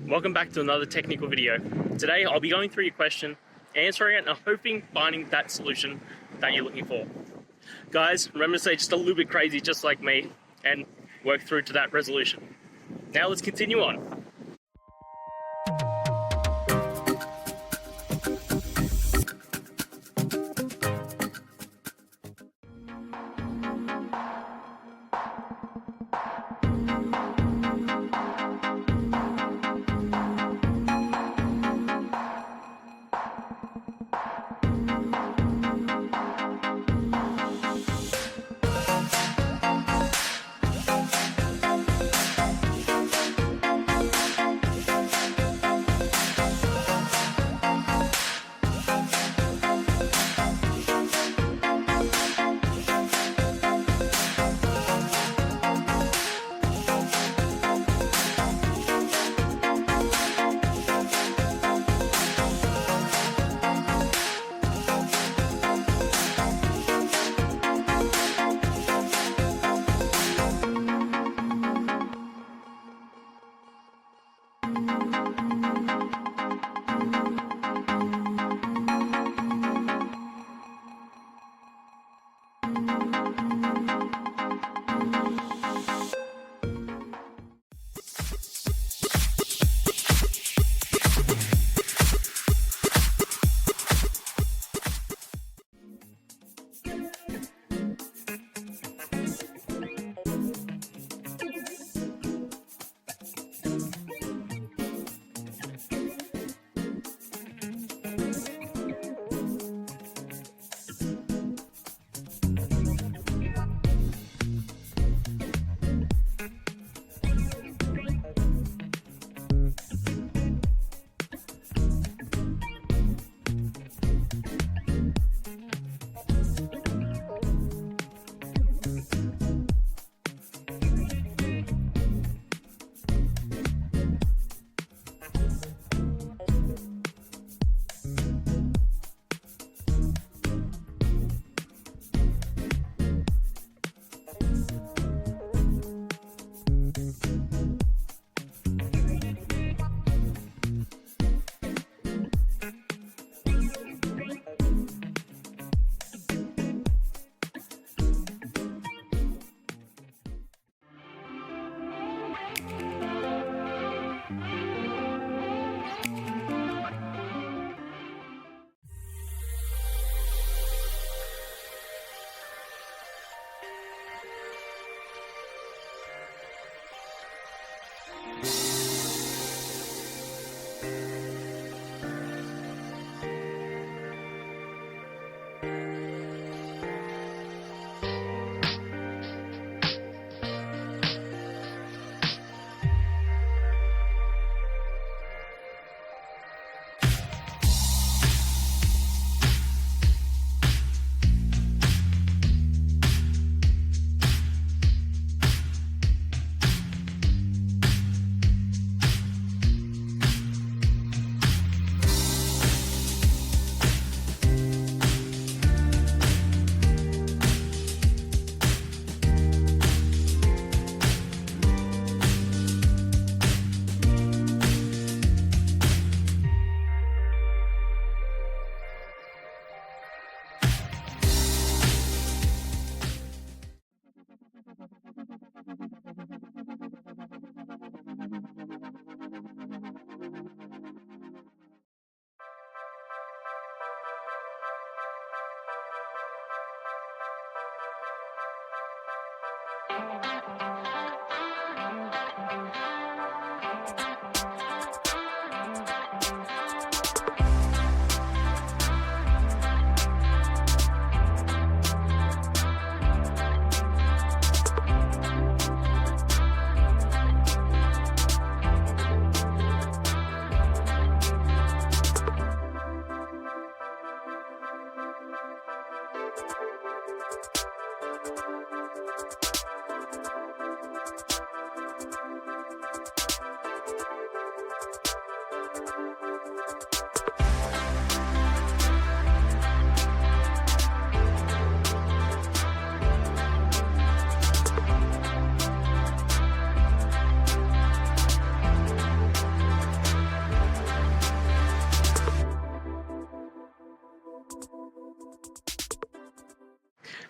welcome back to another technical video. Today I'll be going through your question, answering it, and hoping finding that solution that you're looking for. Guys, remember to stay just a little bit crazy just like me and work through to that resolution. Now let's continue on.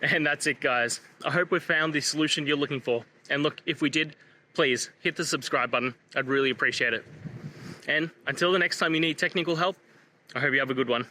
And that's it, guys. I hope we found the solution you're looking for. And look, if we did, please hit the subscribe button. I'd really appreciate it. And until the next time you need technical help, I hope you have a good one.